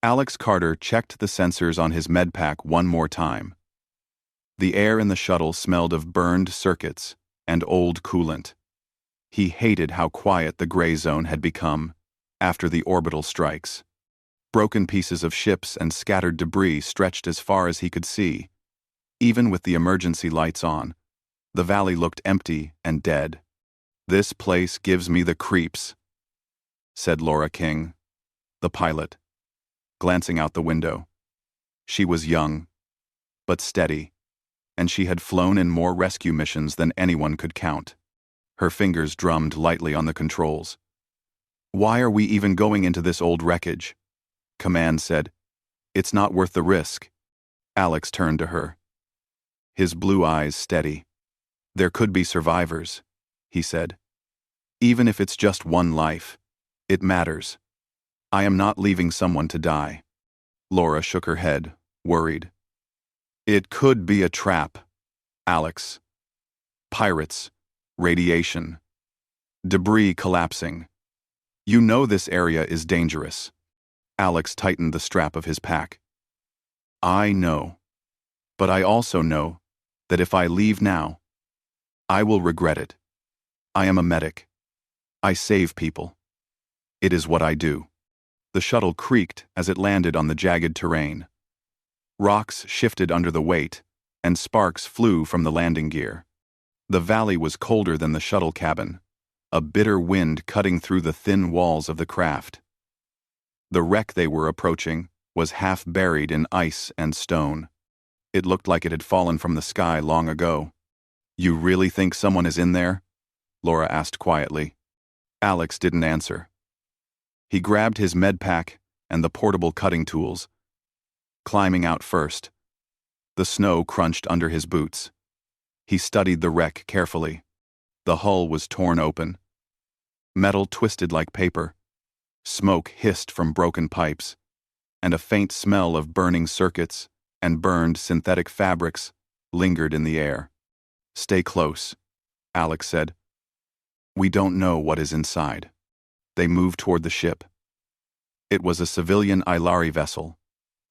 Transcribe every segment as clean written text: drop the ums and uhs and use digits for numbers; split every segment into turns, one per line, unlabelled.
Alex Carter checked the sensors on his medpack one more time. The air in the shuttle smelled of burned circuits and old coolant. He hated how quiet the gray zone had become after the orbital strikes. Broken pieces of ships and scattered debris stretched as far as he could see. Even with the emergency lights on, the valley looked empty and dead. "This place gives me the creeps," said Laura King, the pilot, glancing out the window. She was young, but steady, and she had flown in more rescue missions than anyone could count. Her fingers drummed lightly on the controls. "Why are we even going into this old wreckage?" Command said. "It's not worth the risk." Alex turned to her, his blue eyes steady. "There could be survivors," he said. "Even if it's just one life, it matters. I am not leaving someone to die." Laura shook her head, worried. "It could be a trap, Alex. Pirates, radiation, debris collapsing. You know this area is dangerous." Alex tightened the strap of his pack. "I know. But I also know that if I leave now, I will regret it. I am a medic. I save people. It is what I do." The shuttle creaked as it landed on the jagged terrain. Rocks shifted under the weight, and sparks flew from the landing gear. The valley was colder than the shuttle cabin, a bitter wind cutting through the thin walls of the craft. The wreck they were approaching was half buried in ice and stone. It looked like it had fallen from the sky long ago. "You really think someone is in there?" Laura asked quietly. Alex didn't answer. He grabbed his medpack and the portable cutting tools, climbing out first. The snow crunched under his boots. He studied the wreck carefully. The hull was torn open. Metal twisted like paper. Smoke hissed from broken pipes, and a faint smell of burning circuits and burned synthetic fabrics lingered in the air. "Stay close," Alex said. "We don't know what is inside." They moved toward the ship. It was a civilian Ilari vessel,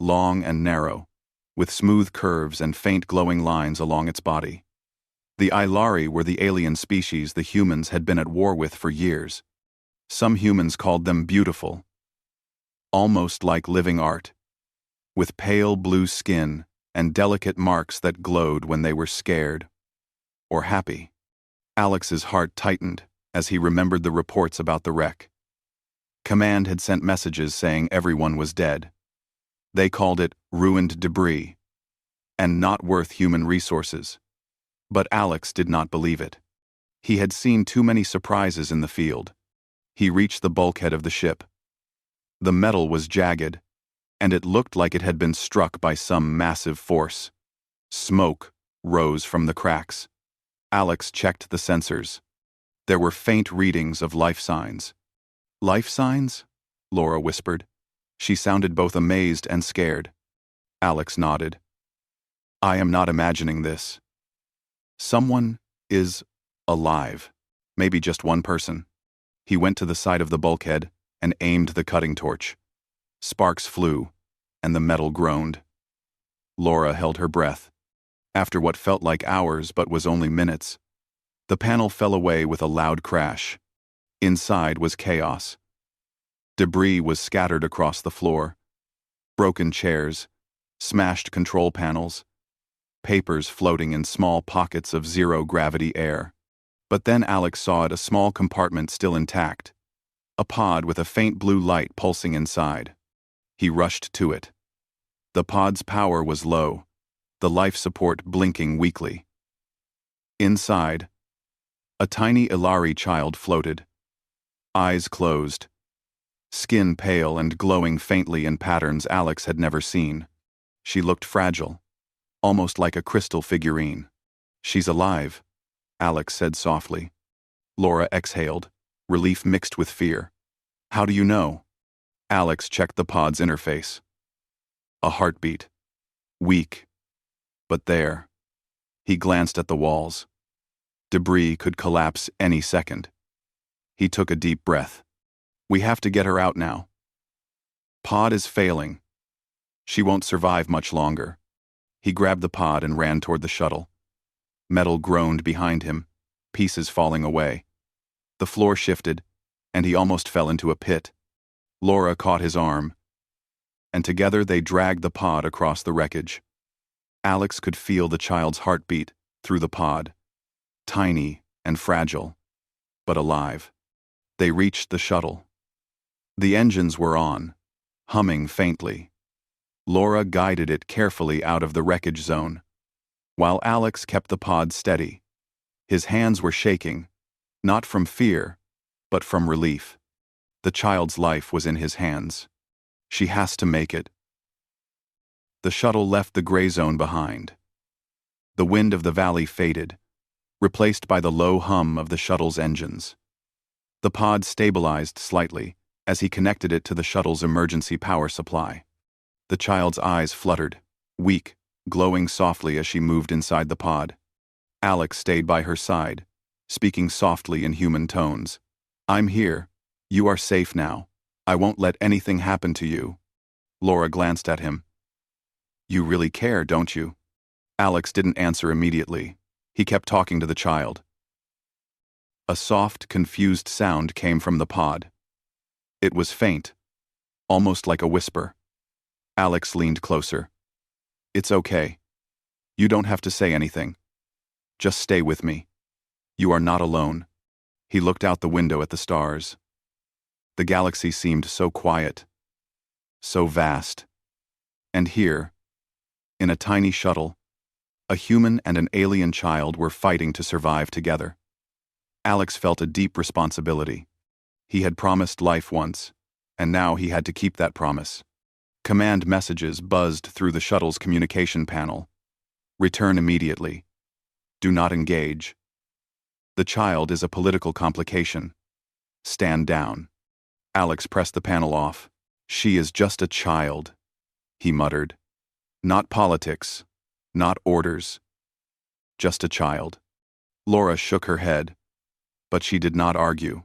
long and narrow, with smooth curves and faint glowing lines along its body. The Ilari were the alien species the humans had been at war with for years. Some humans called them beautiful, almost like living art, with pale blue skin and delicate marks that glowed when they were scared or happy. Alex's heart tightened as he remembered the reports about the wreck. Command had sent messages saying everyone was dead. They called it ruined debris and not worth human resources. But Alex did not believe it. He had seen too many surprises in the field. He reached the bulkhead of the ship. The metal was jagged, and it looked like it had been struck by some massive force. Smoke rose from the cracks. Alex checked the sensors. There were faint readings of life signs. "Life signs?" Laura whispered. She sounded both amazed and scared. Alex nodded. "I am not imagining this. Someone is alive. Maybe just one person." He went to the side of the bulkhead and aimed the cutting torch. Sparks flew, and the metal groaned. Laura held her breath. After what felt like hours but was only minutes, the panel fell away with a loud crash. Inside was chaos. Debris was scattered across the floor. Broken chairs, smashed control panels, papers floating in small pockets of zero-gravity air. But then Alex saw a small compartment still intact, a pod with a faint blue light pulsing inside. He rushed to it. The pod's power was low, the life support blinking weakly. Inside, a tiny Ilari child floated, eyes closed, skin pale and glowing faintly in patterns Alex had never seen. She looked fragile, almost like a crystal figurine. "She's alive," Alex said softly. Laura exhaled, relief mixed with fear. "How do you know?" Alex checked the pod's interface. A heartbeat. Weak. But there. He glanced at the walls. Debris could collapse any second. He took a deep breath. "We have to get her out now." "Pod is failing," She won't survive much longer. He grabbed the pod and ran toward the shuttle. Metal groaned behind him, pieces falling away. The floor shifted, and he almost fell into a pit. Laura caught his arm, and together they dragged the pod across the wreckage. Alex could feel the child's heartbeat through the pod, tiny and fragile, but alive. They reached the shuttle. The engines were on, humming faintly. Laura guided it carefully out of the wreckage zone, while Alex kept the pod steady. His hands were shaking, not from fear, but from relief. The child's life was in his hands. She has to make it. The shuttle left the gray zone behind. The wind of the valley faded, replaced by the low hum of the shuttle's engines. The pod stabilized slightly as he connected it to the shuttle's emergency power supply. The child's eyes fluttered, weak, glowing softly as she moved inside the pod. Alex stayed by her side, speaking softly in human tones. "I'm here. You are safe now. I won't let anything happen to you." Laura glanced at him. "You really care, don't you?" Alex didn't answer immediately. He kept talking to the child. A soft, confused sound came from the pod. It was faint, almost like a whisper. Alex leaned closer. "It's okay. You don't have to say anything. Just stay with me. You are not alone." He looked out the window at the stars. The galaxy seemed so quiet, so vast. And here, in a tiny shuttle, a human and an alien child were fighting to survive together. Alex felt a deep responsibility. He had promised life once, and now he had to keep that promise. Command messages buzzed through the shuttle's communication panel. "Return immediately. Do not engage. The child is a political complication. Stand down." Alex pressed the panel off. "She is just a child," he muttered. "Not politics, not orders. Just a child." Laura shook her head, but she did not argue.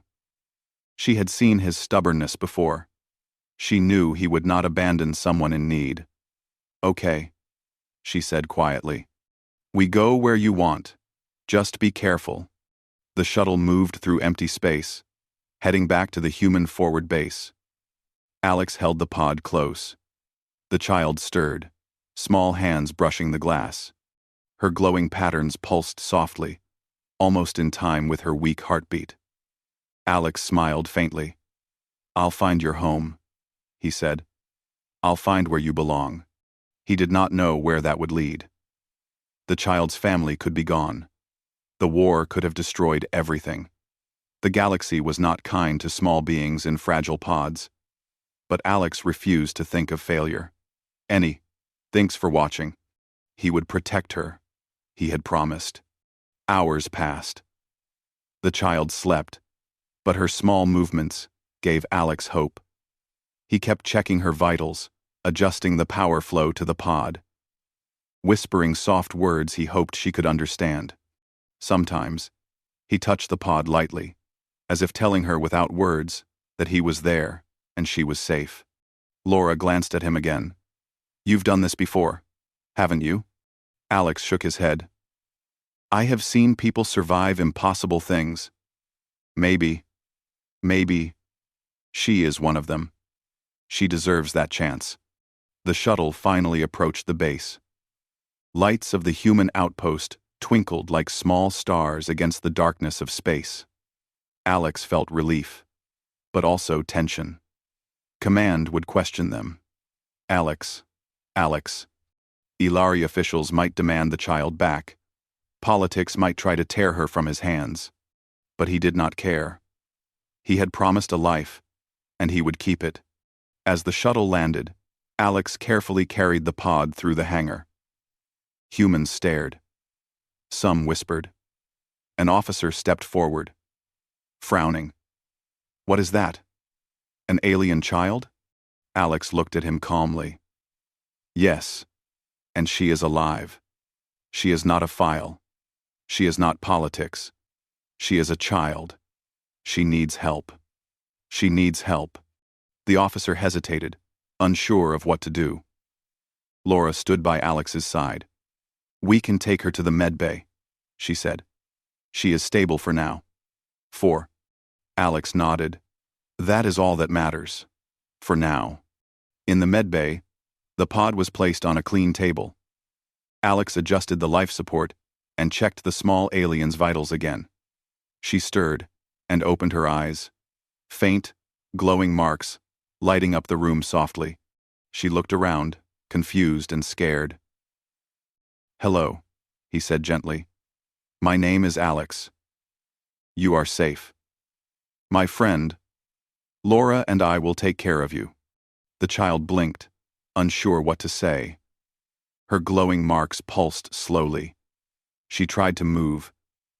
She had seen his stubbornness before. She knew he would not abandon someone in need. "Okay," she said quietly. "We go where you want. Just be careful." The shuttle moved through empty space, heading back to the human forward base. Alex held the pod close. The child stirred, small hands brushing the glass. Her glowing patterns pulsed softly, almost in time with her weak heartbeat. Alex smiled faintly. "I'll find your home," he said. "I'll find where you belong." He did not know where that would lead. The child's family could be gone. The war could have destroyed everything. The galaxy was not kind to small beings in fragile pods. But Alex refused to think of failure. Thanks for watching. He would protect her. He had promised. Hours passed. The child slept, but her small movements gave Alex hope. He kept checking her vitals, adjusting the power flow to the pod, whispering soft words he hoped she could understand. Sometimes, he touched the pod lightly, as if telling her without words that he was there and she was safe. Laura glanced at him again. "You've done this before, haven't you?" Alex shook his head. "I have seen people survive impossible things. Maybe, she is one of them. She deserves that chance." The shuttle finally approached the base. Lights of the human outpost twinkled like small stars against the darkness of space. Alex felt relief, but also tension. Command would question them. Alex. Ilari officials might demand the child back. Politics might try to tear her from his hands. But he did not care. He had promised a life, and he would keep it. As the shuttle landed, Alex carefully carried the pod through the hangar. Humans stared. Some whispered. An officer stepped forward, frowning. "What is that? An alien child?" Alex looked at him calmly. "Yes, and she is alive. She is not a file. She is not politics. She is a child. She needs help. She needs help." The officer hesitated, unsure of what to do. Laura stood by Alex's side. "We can take her to the med bay," she said. "She is stable for now." 4. Alex nodded. "That is all that matters. For now." In the med bay, the pod was placed on a clean table. Alex adjusted the life support and checked the small alien's vitals again. She stirred and opened her eyes. Faint, glowing marks, lighting up the room softly. She looked around, confused and scared. "Hello," he said gently. "My name is Alex. You are safe. My friend, Laura and I will take care of you." The child blinked, unsure what to say. Her glowing marks pulsed slowly. She tried to move,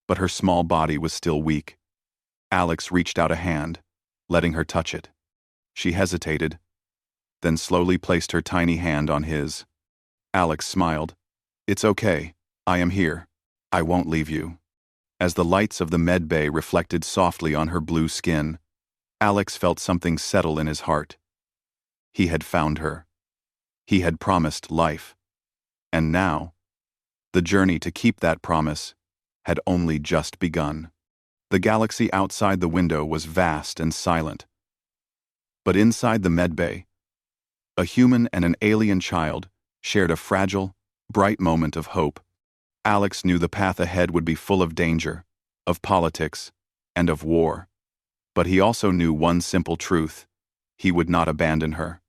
but her small body was still weak. Alex reached out a hand, letting her touch it. She hesitated, then slowly placed her tiny hand on his. Alex smiled. "It's okay. I am here. I won't leave you." As the lights of the med bay reflected softly on her blue skin, Alex felt something settle in his heart. He had found her. He had promised life. And now, the journey to keep that promise had only just begun. The galaxy outside the window was vast and silent. But inside the med bay, a human and an alien child shared a fragile, bright moment of hope. Alex knew the path ahead would be full of danger, of politics, and of war. But he also knew one simple truth: he would not abandon her.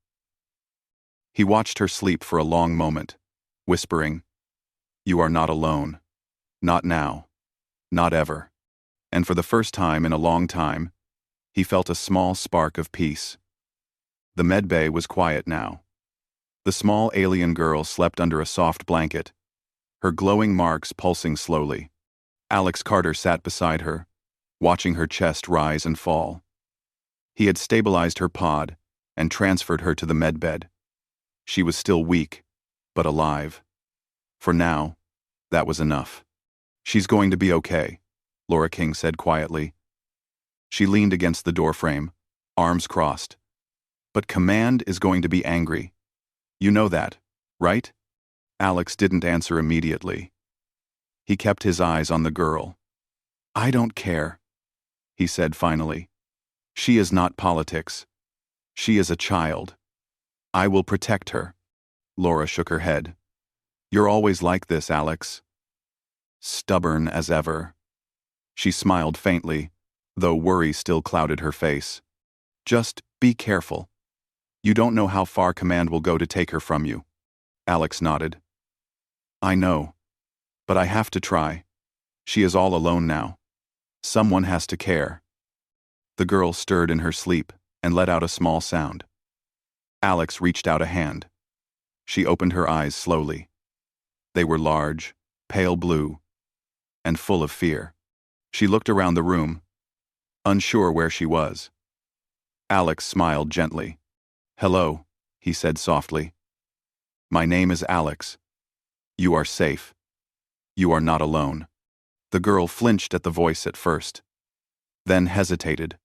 He watched her sleep for a long moment, whispering, "You are not alone. Not now. Not ever." And for the first time in a long time, he felt a small spark of peace. The med bay was quiet now. The small alien girl slept under a soft blanket, her glowing marks pulsing slowly. Alex Carter sat beside her, watching her chest rise and fall. He had stabilized her pod and transferred her to the medbed. She was still weak, but alive. For now, that was enough. "She's going to be okay," Laura King said quietly. She leaned against the doorframe, arms crossed. "But Command is going to be angry. You know that, right?" Alex didn't answer immediately. He kept his eyes on the girl. "I don't care," he said finally. "She is not politics. She is a child. I will protect her." Laura shook her head. "You're always like this, Alex. Stubborn as ever." She smiled faintly, though worry still clouded her face. "Just be careful. You don't know how far Command will go to take her from you." Alex nodded. "I know. But I have to try. She is all alone now. Someone has to care." The girl stirred in her sleep and let out a small sound. Alex reached out a hand. She opened her eyes slowly. They were large, pale blue, and full of fear. She looked around the room, unsure where she was. Alex smiled gently. "Hello," he said softly. "My name is Alex. You are safe. You are not alone." The girl flinched at the voice at first, then hesitated,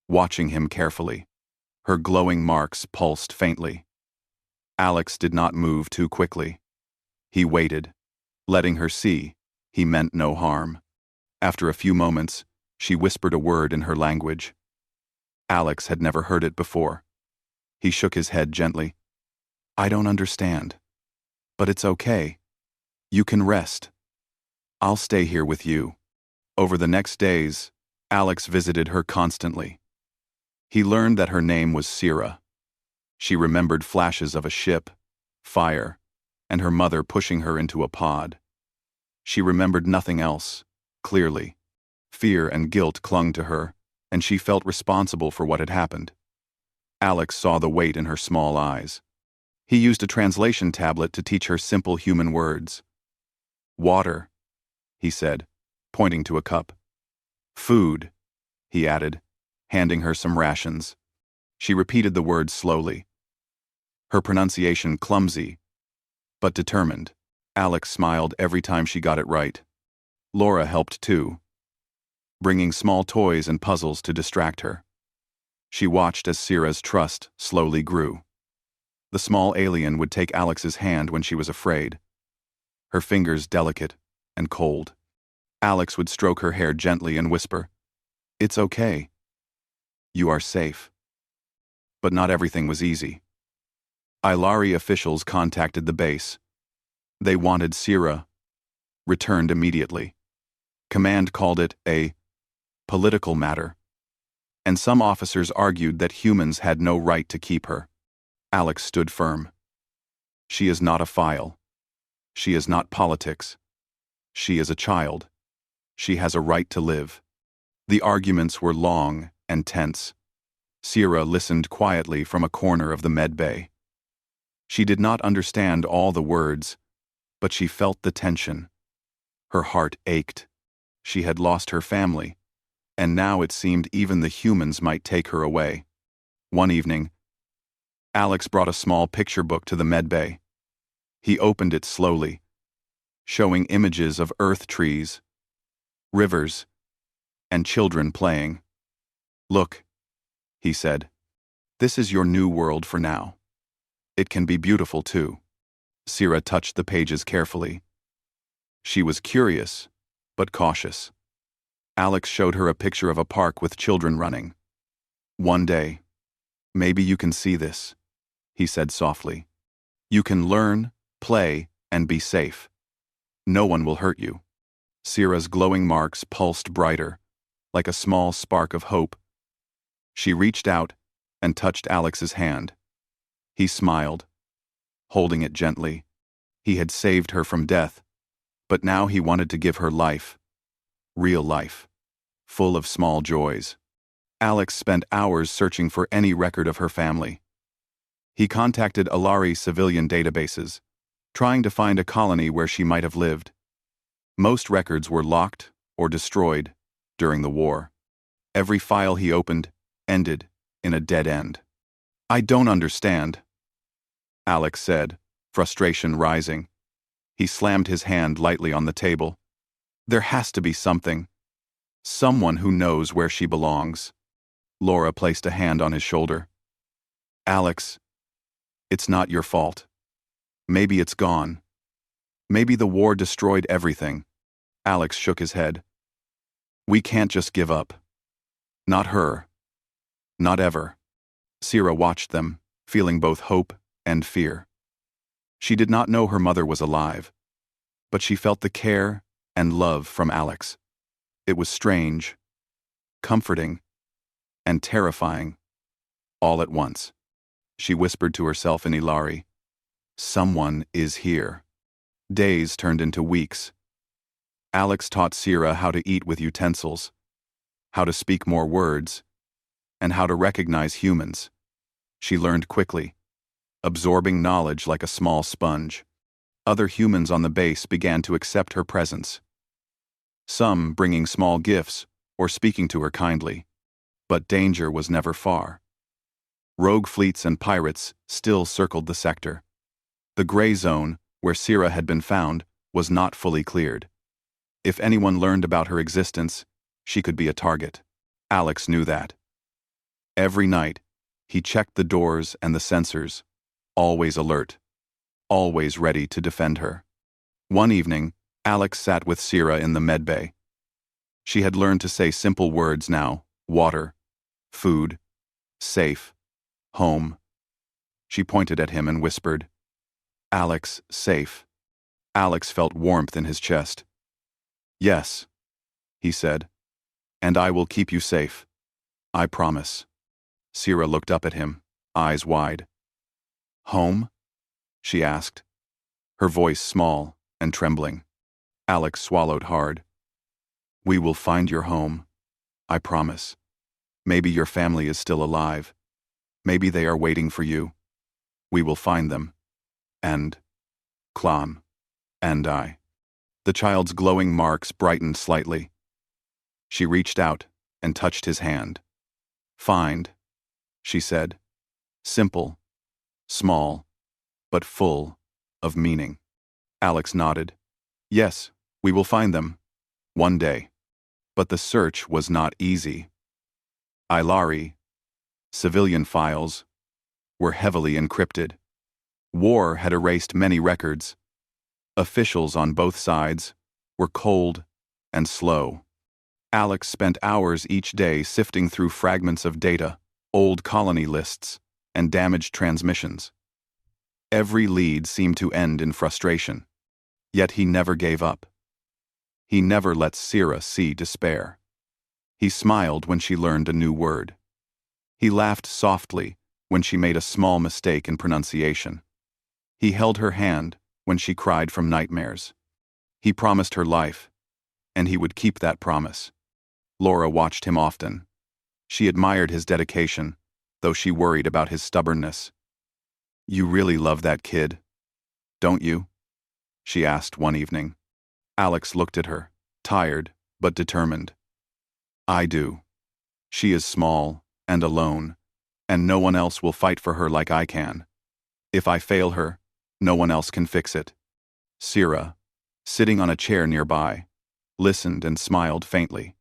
watching him carefully. Her glowing marks pulsed faintly. Alex did not move too quickly. He waited, letting her see he meant no harm. After a few moments, she whispered a word in her language. Alex had never heard it before. He shook his head gently. "I don't understand. But it's okay. You can rest. I'll stay here with you." Over the next days, Alex visited her constantly. He learned that her name was Sira. She remembered flashes of a ship, fire, and her mother pushing her into a pod. She remembered nothing else, clearly. Fear and guilt clung to her, and she felt responsible for what had happened. Alex saw the weight in her small eyes. He used a translation tablet to teach her simple human words. "Water," he said, pointing to a cup. "Food," he added, handing her some rations. She repeated the words slowly, her pronunciation clumsy, but determined. Alex smiled every time she got it right. Laura helped too, bringing small toys and puzzles to distract her. She watched as Sira's trust slowly grew. The small alien would take Alex's hand when she was afraid, her fingers delicate and cold. Alex would stroke her hair gently and whisper, "It's okay. You are safe." But not everything was easy. Ilari officials contacted the base. They wanted Sira returned immediately. Command called it a political matter, and some officers argued that humans had no right to keep her. Alex stood firm. She is not a file. She is not politics. She is a child. She has a right to live. The arguments were long and tense. Sira listened quietly from a corner of the med bay. She did not understand all the words, but she felt the tension. Her heart ached. She had lost her family, and now it seemed even the humans might take her away. One evening, Alex brought a small picture book to the med bay. He opened it slowly, showing images of earth trees, rivers, and children playing. "Look," he said, "this is your new world for now. It can be beautiful too." Sira touched the pages carefully. She was curious, but cautious. Alex showed her a picture of a park with children running. "One day, maybe you can see this," he said softly. "You can learn, play, and be safe. No one will hurt you." Sira's glowing marks pulsed brighter, like a small spark of hope. She reached out and touched Alex's hand. He smiled, holding it gently. He had saved her from death, but now he wanted to give her life. Real life. Full of small joys. Alex spent hours searching for any record of her family. He contacted Ilari civilian databases, trying to find a colony where she might have lived. Most records were locked or destroyed during the war. Every file he opened ended in a dead end. "I don't understand," Alex said, frustration rising. He slammed his hand lightly on the table. "There has to be something. Someone who knows where she belongs." Laura placed a hand on his shoulder. "Alex, it's not your fault. Maybe it's gone. Maybe the war destroyed everything." Alex shook his head. "We can't just give up. Not her. Not ever." Sira watched them, feeling both hope and fear. She did not know her mother was alive, but she felt the care and love from Alex. It was strange, comforting, and terrifying, all at once. She whispered to herself in Ilari, "Someone is here." Days turned into weeks. Alex taught Sira how to eat with utensils, how to speak more words, and how to recognize humans. She learned quickly, absorbing knowledge like a small sponge. Other humans on the base began to accept her presence, some bringing small gifts or speaking to her kindly. But danger was never far. Rogue fleets and pirates still circled the sector. The gray zone, where Sira had been found, was not fully cleared. If anyone learned about her existence, she could be a target. Alex knew that. Every night, he checked the doors and the sensors, always alert, always ready to defend her. One evening, Alex sat with Sira in the medbay. She had learned to say simple words now: water, food, safe, home. She pointed at him and whispered, "Alex, safe." Alex felt warmth in his chest. "Yes," he said, "and I will keep you safe. I promise." Sira looked up at him, eyes wide. "Home?" she asked, her voice small and trembling. Alex swallowed hard. "We will find your home. I promise. Maybe your family is still alive. Maybe they are waiting for you. We will find them. And Clam. And I." The child's glowing marks brightened slightly. She reached out and touched his hand. "Find," she said. Simple, small, but full of meaning. Alex nodded. "Yes, we will find them. One day." But the search was not easy. Ilari, civilian files, were heavily encrypted. War had erased many records. Officials on both sides were cold and slow. Alex spent hours each day sifting through fragments of data, old colony lists, and damaged transmissions. Every lead seemed to end in frustration, yet he never gave up. He never let Sira see despair. He smiled when she learned a new word. He laughed softly when she made a small mistake in pronunciation. He held her hand when she cried from nightmares. He promised her life, and he would keep that promise. Laura watched him often. She admired his dedication, though she worried about his stubbornness. "You really love that kid, don't you?" she asked one evening. Alex looked at her, tired but determined. "I do. She is small and alone, and no one else will fight for her like I can. If I fail her, no one else can fix it." Sira, sitting on a chair nearby, listened and smiled faintly.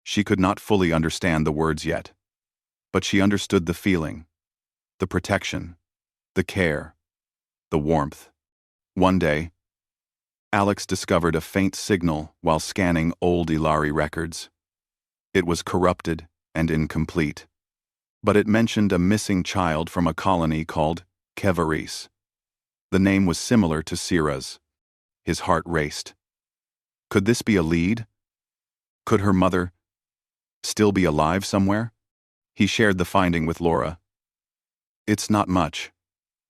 She could not fully understand the words yet, but she understood the feeling, the protection, the care, the warmth. One day, Alex discovered a faint signal while scanning old Ilari records. It was corrupted and incomplete, but it mentioned a missing child from a colony called Kevaris. The name was similar to Sira's. His heart raced. Could this be a lead? Could her mother still be alive somewhere? He shared the finding with Laura. "It's not much,"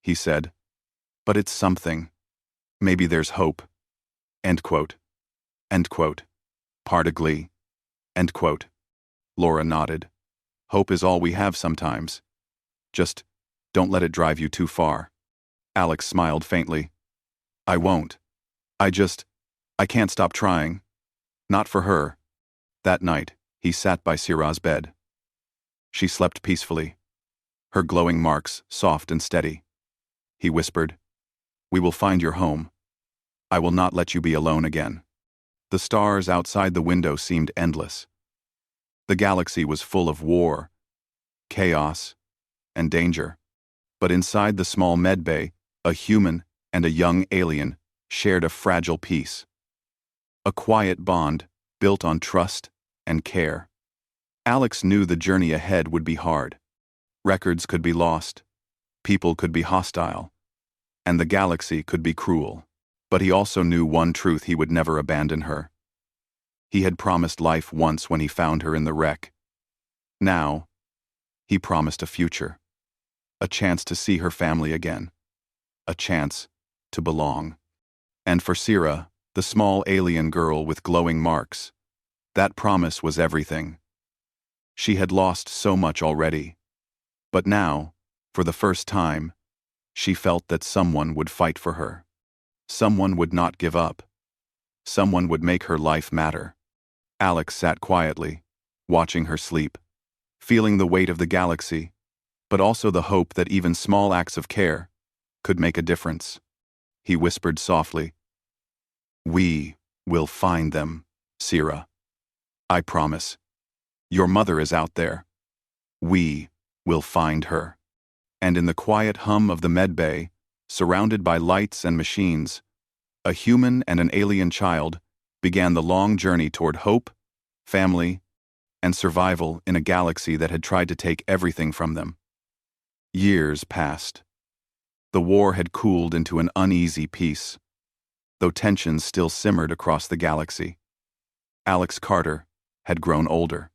he said, "but it's something. Maybe there's hope." End quote. End quote. Pardigly. End quote. Laura nodded. "Hope is all we have sometimes. Just don't let it drive you too far." Alex smiled faintly. "I won't. I can't stop trying. Not for her." That night, he sat by Sira's bed. She slept peacefully, her glowing marks soft and steady. He whispered, "We will find your home. I will not let you be alone again." The stars outside the window seemed endless. The galaxy was full of war, chaos, and danger. But inside the small medbay, a human and a young alien shared a fragile peace. A quiet bond built on trust and care. Alex knew the journey ahead would be hard. Records could be lost, people could be hostile, and the galaxy could be cruel. But he also knew one truth: he would never abandon her. He had promised life once when he found her in the wreck. Now, he promised a future. A chance to see her family again. A chance to belong. And for Sira, the small alien girl with glowing marks, that promise was everything. She had lost so much already. But now, for the first time, she felt that someone would fight for her. Someone would not give up. Someone would make her life matter. Alex sat quietly, watching her sleep, feeling the weight of the galaxy, but also the hope that even small acts of care could make a difference. He whispered softly, "We will find them, Sira. I promise. Your mother is out there. We will find her." And in the quiet hum of the medbay, surrounded by lights and machines, a human and an alien child began the long journey toward hope, family, and survival in a galaxy that had tried to take everything from them. Years passed. The war had cooled into an uneasy peace, though tensions still simmered across the galaxy. Alex Carter had grown older.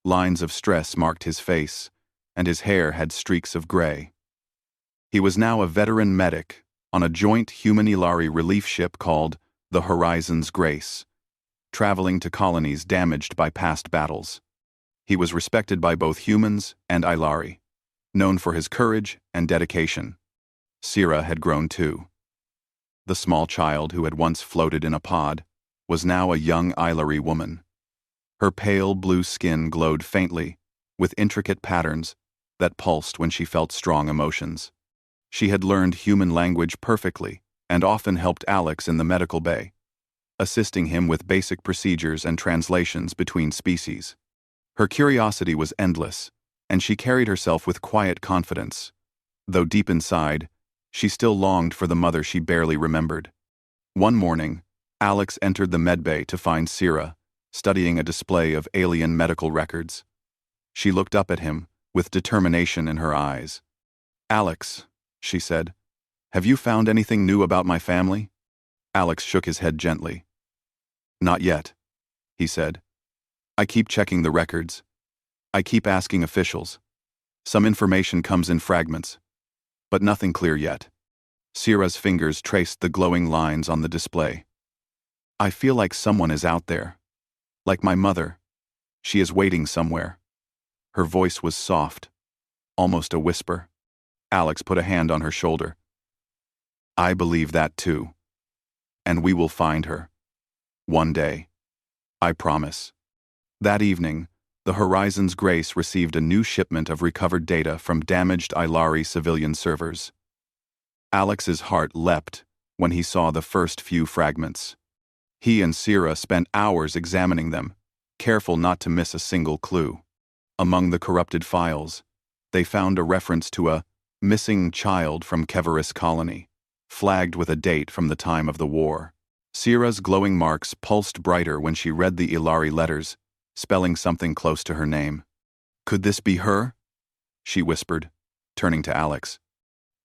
Lines of stress marked his face, and his hair had streaks of gray. He was now a veteran medic on a joint human-Ilari relief ship called the Horizon's Grace, traveling to colonies damaged by past battles. He was respected by both humans and Ilari, known for his courage and dedication. Sira had grown too. The small child who had once floated in a pod was now a young Ilari woman. Her pale blue skin glowed faintly, with intricate patterns that pulsed when she felt strong emotions. She had learned human language perfectly and often helped Alex in the medical bay, assisting him with basic procedures and translations between species. Her curiosity was endless, and she carried herself with quiet confidence, though deep inside, She still longed for the mother she barely remembered. One morning, Alex entered the medbay to find Sira, studying a display of alien medical records. She looked up at him, with determination in her eyes. "Alex," she said, "have you found anything new about my family?" Alex shook his head gently. "Not yet," he said. "I keep checking the records. I keep asking officials. Some information comes in fragments, but nothing clear yet." Sira's fingers traced the glowing lines on the display. "I feel like someone is out there. Like my mother. She is waiting somewhere." Her voice was soft, almost a whisper. Alex put a hand on her shoulder. "I believe that too. And we will find her. One day. I promise." That evening, the Horizon's Grace received a new shipment of recovered data from damaged Ilari civilian servers. Alex's heart leapt when he saw the first few fragments. He and Sira spent hours examining them, careful not to miss a single clue. Among the corrupted files, they found a reference to a missing child from Keveris colony, flagged with a date from the time of the war. Sira's glowing marks pulsed brighter when she read the Ilari letters, spelling something close to her name. "Could this be her?" she whispered, turning to Alex.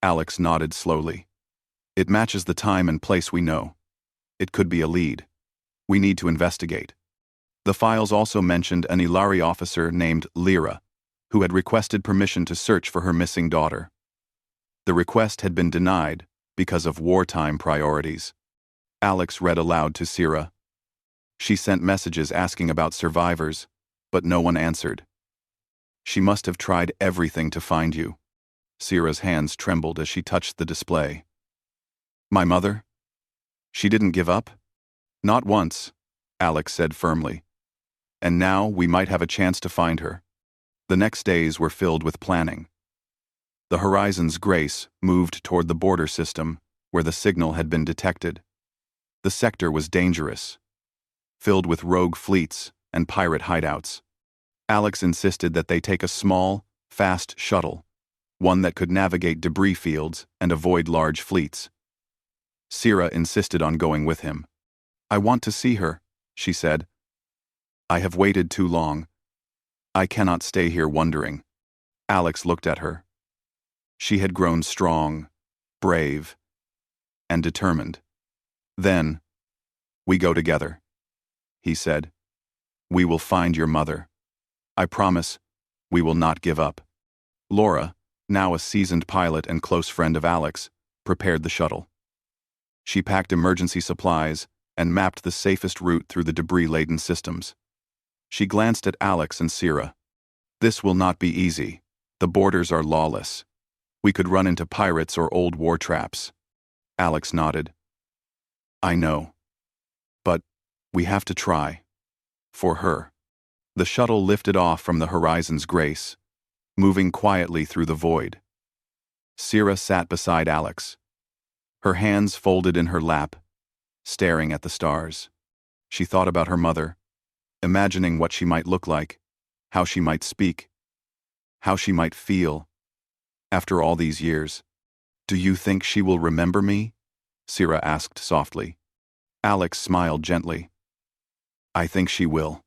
Alex nodded slowly. "It matches the time and place we know. It could be a lead. We need to investigate." The files also mentioned an Ilari officer named Lyra, who had requested permission to search for her missing daughter. The request had been denied because of wartime priorities. Alex read aloud to Sira. "She sent messages asking about survivors, but no one answered. She must have tried everything to find you." Sira's hands trembled as she touched the display. "My mother? She didn't give up?" "Not once," Alex said firmly. "And now we might have a chance to find her." The next days were filled with planning. The Horizon's Grace moved toward the border system, where the signal had been detected. The sector was dangerous, filled with rogue fleets and pirate hideouts. Alex insisted that they take a small, fast shuttle, one that could navigate debris fields and avoid large fleets. Sira insisted on going with him. "I want to see her," she said. "I have waited too long. I cannot stay here wondering." Alex looked at her. She had grown strong, brave, and determined. "Then, we go together," he said. "We will find your mother. I promise we will not give up." Laura, now a seasoned pilot and close friend of Alex, prepared the shuttle. She packed emergency supplies and mapped the safest route through the debris-laden systems. She glanced at Alex and Sira. "This will not be easy. The borders are lawless. We could run into pirates or old war traps." Alex nodded. "I know. But we have to try. For her." The shuttle lifted off from the Horizon's Grace, moving quietly through the void. Sira sat beside Alex, her hands folded in her lap, staring at the stars. She thought about her mother, imagining what she might look like, how she might speak, how she might feel. After all these years, "Do you think she will remember me?" Sira asked softly. Alex smiled gently. "I think she will.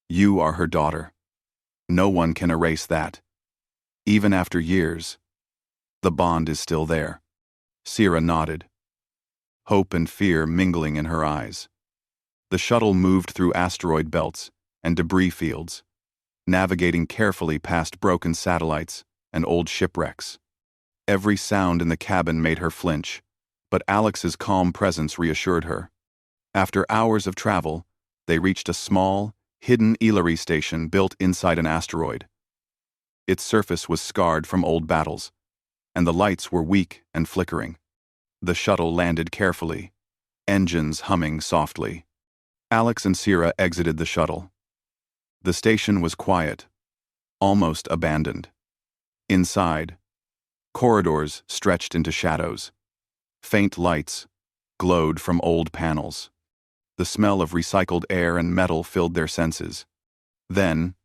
You are her daughter. No one can erase that. Even after years, the bond is still there." Sira nodded, hope and fear mingling in her eyes. The shuttle moved through asteroid belts and debris fields, navigating carefully past broken satellites and old shipwrecks. Every sound in the cabin made her flinch, but Alex's calm presence reassured her. After hours of travel, they reached a small, hidden Ilari station built inside an asteroid. Its surface was scarred from old battles, and the lights were weak and flickering. The shuttle landed carefully, engines humming softly. Alex and Sira exited the shuttle. The station was quiet, almost abandoned. Inside, corridors stretched into shadows. Faint lights glowed from old panels. The smell of recycled air and metal filled their senses. Then,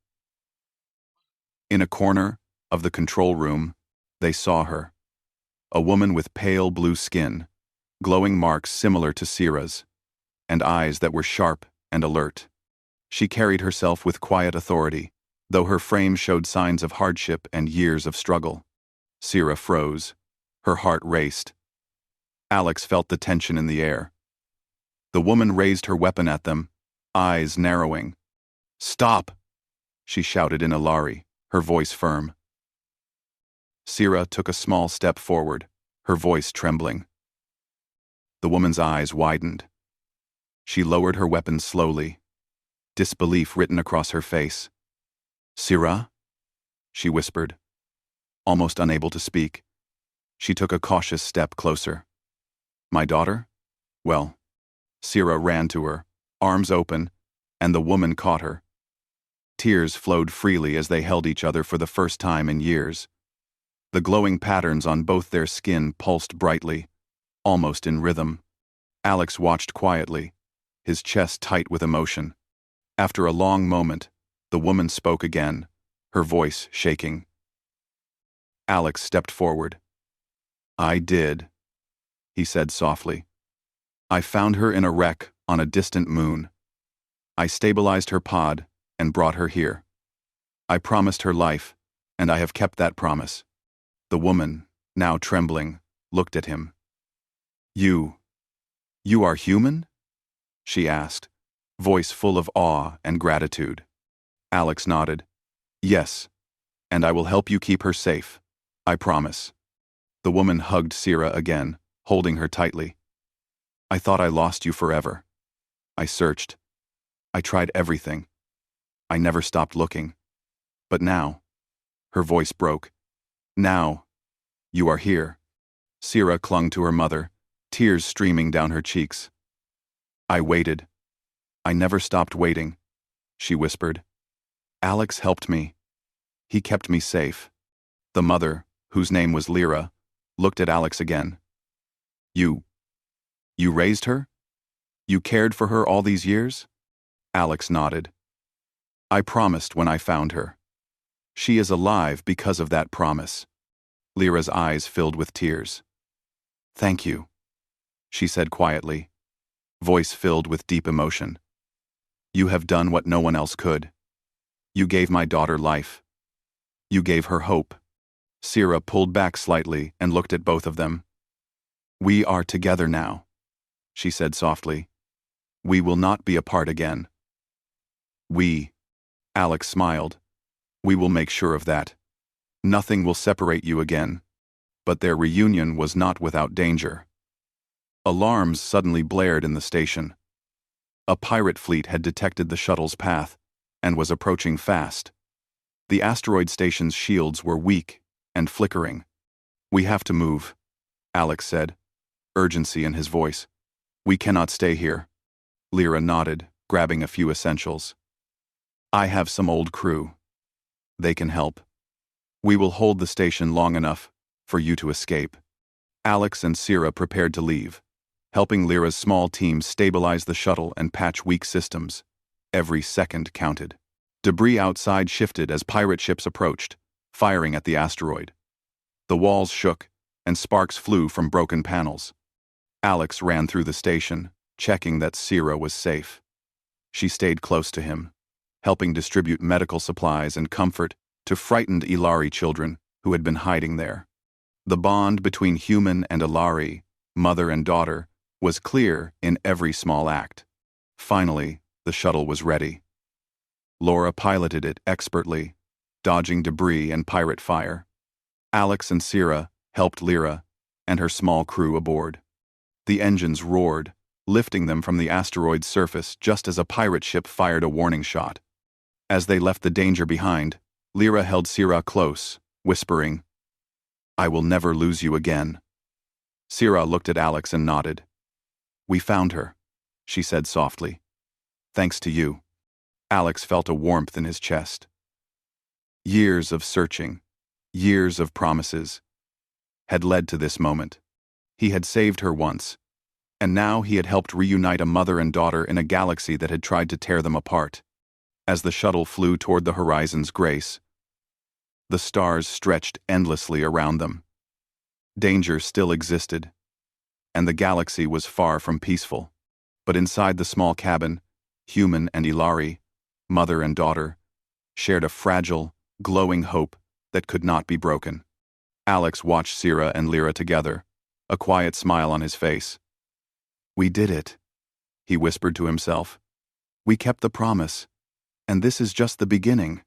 in a corner of the control room, they saw her. a woman with pale blue skin, glowing marks similar to Sira's, and eyes that were sharp and alert. She carried herself with quiet authority, though her frame showed signs of hardship and years of struggle. Sira froze. Her heart raced. Alex felt the tension in the air. The woman raised her weapon at them, eyes narrowing. "Stop!" she shouted in Ilari, her voice firm. Sira took a small step forward, her voice trembling. The woman's eyes widened. She lowered her weapon slowly, disbelief written across her face. "Sira?" she whispered. Almost unable to speak, she took a cautious step closer. "My daughter? Well." Sira ran to her, arms open, and the woman caught her. Tears flowed freely as they held each other for the first time in years. The glowing patterns on both their skin pulsed brightly, almost in rhythm. Alex watched quietly, his chest tight with emotion. After a long moment, the woman spoke again, her voice shaking. Alex stepped forward. "I did," he said softly. "I found her in a wreck on a distant moon. I stabilized her pod and brought her here. I promised her life, and I have kept that promise." The woman, now trembling, looked at him. You are human?" she asked, voice full of awe and gratitude. Alex nodded. "Yes, and I will help you keep her safe. I promise." The woman hugged Sira again, holding her tightly. "I thought I lost you forever. I searched. I tried everything. I never stopped looking. But now," her voice broke, "now, you are here." Sira clung to her mother, tears streaming down her cheeks. "I waited. I never stopped waiting," she whispered. "Alex helped me. He kept me safe." The mother, whose name was Lyra, looked at Alex again. You raised her? You cared for her all these years?" Alex nodded. "I promised when I found her. She is alive because of that promise." Lyra's eyes filled with tears. "Thank you," she said quietly, voice filled with deep emotion. "You have done what no one else could. You gave my daughter life. You gave her hope." Sira pulled back slightly and looked at both of them. "We are together now," she said softly. "We will not be apart again." "We," Alex smiled. "We will make sure of that. Nothing will separate you again." But their reunion was not without danger. Alarms suddenly blared in the station. A pirate fleet had detected the shuttle's path and was approaching fast. The asteroid station's shields were weak and flickering. "We have to move," Alex said, urgency in his voice. "We cannot stay here." Lyra nodded, grabbing a few essentials. "I have some old crew. They can help. We will hold the station long enough for you to escape." Alex and Sira prepared to leave, helping Lyra's small team stabilize the shuttle and patch weak systems. Every second counted. Debris outside shifted as pirate ships approached, firing at the asteroid. The walls shook, and sparks flew from broken panels. Alex ran through the station, checking that Sira was safe. She stayed close to him, helping distribute medical supplies and comfort to frightened Ilari children who had been hiding there. The bond between human and Ilari, mother and daughter, was clear in every small act. Finally, the shuttle was ready. Laura piloted it expertly, dodging debris and pirate fire. Alex and Sira helped Lyra and her small crew aboard. The engines roared, lifting them from the asteroid's surface just as a pirate ship fired a warning shot. As they left the danger behind, Lyra held Sira close, whispering, "I will never lose you again." Sira looked at Alex and nodded. "We found her," she said softly. "Thanks to you." Alex felt a warmth in his chest. Years of searching, years of promises, had led to this moment. He had saved her once, and now he had helped reunite a mother and daughter in a galaxy that had tried to tear them apart. As the shuttle flew toward the horizon's grace, the stars stretched endlessly around them. Danger still existed, and the galaxy was far from peaceful. But inside the small cabin, Human and Ilari, mother and daughter, shared a fragile, glowing hope that could not be broken. Alex watched Sira and Lyra together, a quiet smile on his face. "We did it," he whispered to himself. "We kept the promise, and this is just the beginning."